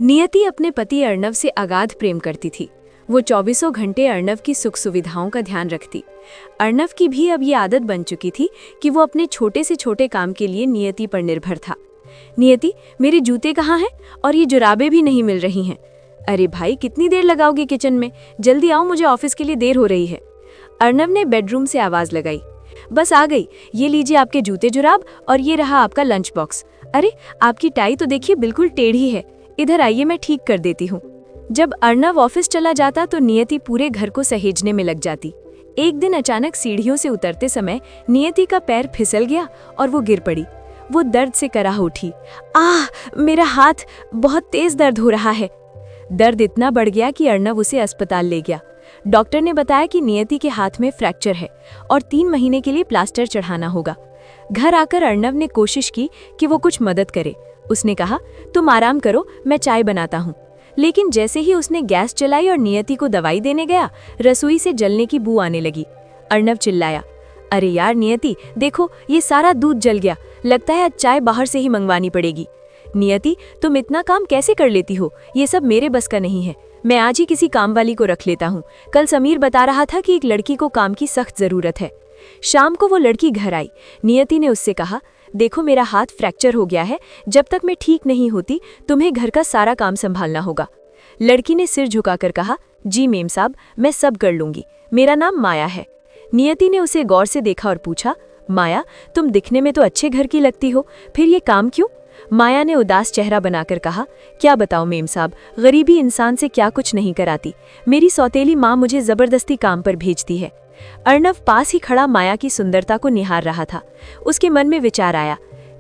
नियति अपने पति अर्णव से अगाध प्रेम करती थी। वो 24 घंटे अर्णव की सुख सुविधाओं का ध्यान रखती। अर्णव की भी अब ये आदत बन चुकी थी कि वो अपने छोटे से छोटे काम के लिए नियति पर निर्भर था। नियति, मेरे जूते कहाँ हैं? और ये जुराबें भी नहीं मिल रही हैं। अरे भाई, कितनी देर लगाओगे किचन में? जल्दी आओ, मुझे ऑफिस के लिए देर हो रही है। अर्णव ने बेडरूम से आवाज लगाई। बस आ गई, ये लीजिए आपके जूते जुराब और ये रहा आपका लंच बॉक्स। अरे, आपकी टाई तो देखिए बिल्कुल टेढ़ी है, इधर आइए मैं ठीक कर देती हूँ। जब अर्णव ऑफिस चला जाता तो नियति पूरे घर को सहेजने में लग जाती। एक दिन अचानक सीढ़ियों से उतरते समय नियति का पैर फिसल गया और वो गिर पड़ी। वो दर्द से कराह उठी। आह, मेरा हाथ, बहुत तेज दर्द हो रहा है। दर्द इतना बढ़ गया कि अर्णव उसे अस्पताल ले गया। डॉक्टर ने बताया कि नियति के हाथ में फ्रैक्चर है और 3 महीने के लिए प्लास्टर चढ़ाना होगा। घर आकर अर्णव ने कोशिश की कि वो कुछ मदद करे। उसने कहा, तुम आराम करो, मैं चाय बनाता हूँ। लेकिन जैसे ही उसने गैस चलाई और नियति को दवाई देने गया, रसोई से जलने की बू आने लगी। अर्णव चिल्लाया, अरे यार नियति, देखो ये सारा दूध जल गया, लगता है आज चाय बाहर से ही मंगवानी पड़ेगी। नियति, तुम इतना काम कैसे कर लेती हो? ये सब मेरे बस का नहीं है। मैं आज ही किसी काम वाली को रख लेता हूँ। कल समीर बता रहा था कि एक लड़की को काम की सख्त जरूरत है। शाम को वो लड़की घर आई। नियति ने उससे कहा, देखो मेरा हाथ फ्रैक्चर हो गया है, जब तक मैं ठीक नहीं होती तुम्हें घर का सारा काम संभालना होगा। लड़की ने सिर झुकाकर कहा, जी मेम साहब, मैं सब कर लूंगी, मेरा नाम माया है। नियति ने उसे गौर से देखा और पूछा, माया, तुम दिखने में तो अच्छे घर की लगती हो, फिर ये काम क्यों? माया ने उदास चेहरा बनाकर कहा, क्या बताओ मेम साहब, गरीबी इंसान से क्या कुछ नहीं कराती। मेरी सौतेली माँ मुझे जबरदस्ती काम पर भेजती है। अर्णव पास ही खड़ा माया की सुंदरता को निहार रहा था। उसके मन में विचार आया,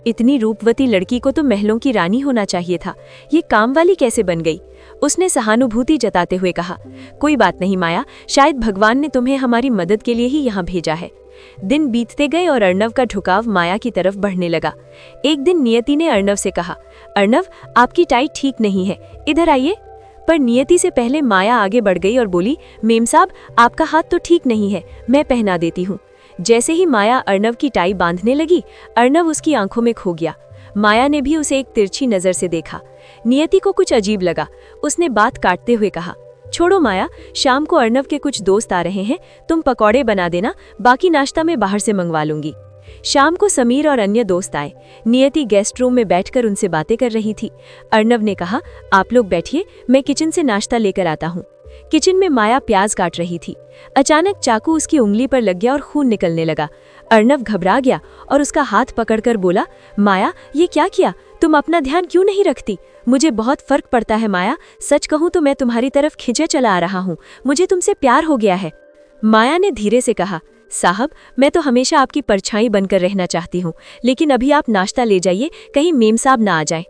इतनी रूपवती लड़की को तो महलों की रानी होना चाहिए था, ये काम वाली कैसे बन गई? उसने सहानुभूति जताते हुए कहा, कोई बात नहीं माया, शायद भगवान ने तुम्हें हमारी मदद के लिए ही यहाँ भेजा है। दिन बीतते गए और अर्णव का झुकाव माया की तरफ बढ़ने लगा। एक दिन नियति ने अर्णव से कहा, अर्णव, आपकी टाई ठीक नहीं है, इधर आइए। पर नियति से पहले माया आगे बढ़ गई और बोली, मेम साहब, आपका हाथ तो ठीक नहीं है, मैं पहना देती हूँ। जैसे ही माया अर्णव की टाई बांधने लगी, अर्णव उसकी आंखों में खो गया। माया ने भी उसे एक तिरछी नजर से देखा। नियति को कुछ अजीब लगा। उसने बात काटते हुए कहा, छोड़ो माया, शाम को अर्णव के कुछ दोस्त आ रहे हैं, तुम पकौड़े बना देना, बाकी नाश्ता मैं बाहर से मंगवा लूंगी। शाम को समीर और अन्य दोस्त आए। नियति गेस्ट रूम में बैठकर उनसे बातें कर रही थी। अर्णव ने कहा, आप लोग बैठिए, मैं किचन से नाश्ता लेकर आता हूँ। किचन में माया प्याज काट रही थी। अचानक चाकू उसकी उंगली पर लग गया और खून निकलने लगा। अर्णव घबरा गया और उसका हाथ पकड़कर बोला, माया, ये क्या किया? तुम अपना ध्यान क्यों नहीं रखती? मुझे बहुत फर्क पड़ता है माया, सच कहूँ तो मैं तुम्हारी तरफ खिंचे चला आ रहा हूँ, मुझे तुमसे प्यार हो गया है। माया ने धीरे से कहा, साहब, मैं तो हमेशा आपकी परछाई बनकर रहना चाहती हूँ, लेकिन अभी आप नाश्ता ले जाइए, कहीं मेम साहब ना आ जाएं।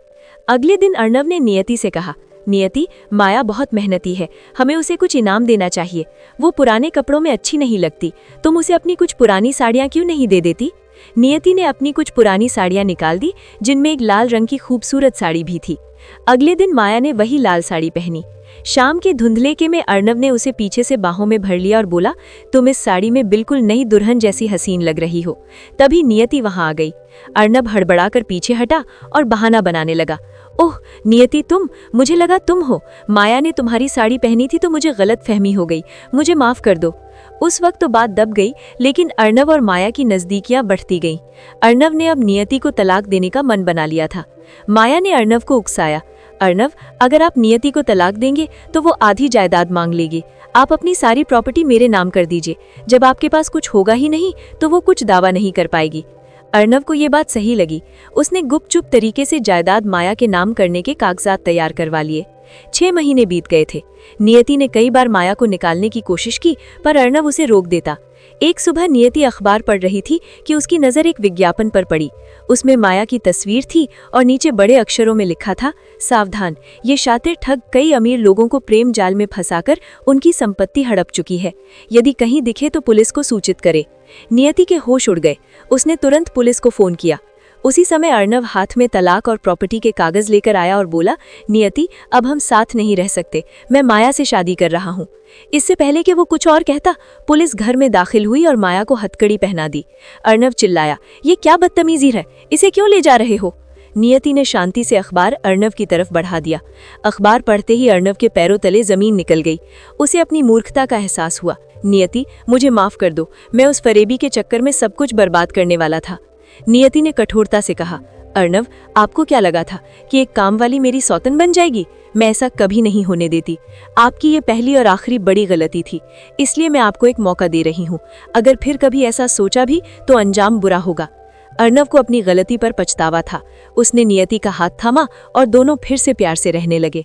अगले दिन अर्णव ने नियति से कहा, नियति, माया बहुत मेहनती है, हमें उसे कुछ इनाम देना चाहिए। वो पुराने कपड़ों में अच्छी नहीं लगती, तुम उसे अपनी कुछ पुरानी साड़ियाँ क्यों नहीं दे देती? नियति ने अपनी कुछ पुरानी साड़ियाँ निकाल दी, जिनमें एक लाल रंग की खूबसूरत साड़ी भी थी। अगले दिन माया ने वही लाल साड़ी पहनी। शाम के धुंधलेके में अर्णव ने उसे पीछे से बाहों में भर लिया और बोला, तुम इस साड़ी में बिल्कुल नई दुल्हन जैसी हसीन लग रही हो। तभी नियति वहां आ गई। अर्णव हड़बड़ाकर पीछे हटा और बहाना बनाने लगा, ओह नियति, तुम, मुझे लगा तुम हो। माया ने तुम्हारी साड़ी पहनी थी तो मुझे गलत फहमी हो गई, मुझे माफ कर दो। उस वक्त तो बात दब गई, लेकिन अर्णव और माया की नजदीकियां बढ़ती गईं। अर्णव ने अब नियति को तलाक देने का मन बना लिया था। माया ने अर्णव को उकसाया, अर्णव, अगर आप नियति को तलाक देंगे तो वो आधी जायदाद मांग लेगी। आप अपनी सारी प्रॉपर्टी मेरे नाम कर दीजिए, जब आपके पास कुछ होगा ही नहीं तो वो कुछ दावा नहीं कर पाएगी। अर्णव को ये बात सही लगी। उसने गुपचुप तरीके से जायदाद माया के नाम करने के कागजात तैयार करवा लिए। 6 महीने बीत गए थे। नियति ने कई बार माया को निकालने की कोशिश की, पर अर्णव उसे रोक देता। एक सुबह नियति अखबार पढ़ रही थी कि उसकी नज़र एक विज्ञापन पर पड़ी। उसमें माया की तस्वीर थी और नीचे बड़े अक्षरों में लिखा था, सावधान, ये शातिर ठग कई अमीर लोगों को प्रेम जाल में फंसाकर उनकी संपत्ति हड़प चुकी है। यदि कहीं दिखे तो पुलिस को सूचित करे। नियति के होश उड़ गए। उसने तुरंत पुलिस को फोन किया। उसी समय अर्णव हाथ में तलाक और प्रॉपर्टी के कागज लेकर आया और बोला, नियति, अब हम साथ नहीं रह सकते, मैं माया से शादी कर रहा हूँ। इससे पहले कि वो कुछ और कहता, पुलिस घर में दाखिल हुई और माया को हथकड़ी पहना दी। अर्णव चिल्लाया, ये क्या बदतमीजी है, इसे क्यों ले जा रहे हो? नियति ने शांति से अखबार अर्णव की तरफ बढ़ा दिया। अखबार पढ़ते ही अर्णव के पैरों तले जमीन निकल गई। उसे अपनी मूर्खता का एहसास हुआ। नियति, मुझे माफ कर दो, मैं उस फरेबी के चक्कर में सब कुछ बर्बाद करने वाला था। नियति ने कठोरता से कहा, अर्णव, आपको क्या लगा था कि एक काम वाली मेरी सौतन बन जाएगी? मैं ऐसा कभी नहीं होने देती। आपकी ये पहली और आखिरी बड़ी गलती थी, इसलिए मैं आपको एक मौका दे रही हूँ। अगर फिर कभी ऐसा सोचा भी तो अंजाम बुरा होगा। अर्णव को अपनी गलती पर पछतावा था। उसने नियति का हाथ थामा और दोनों फिर से प्यार से रहने लगे।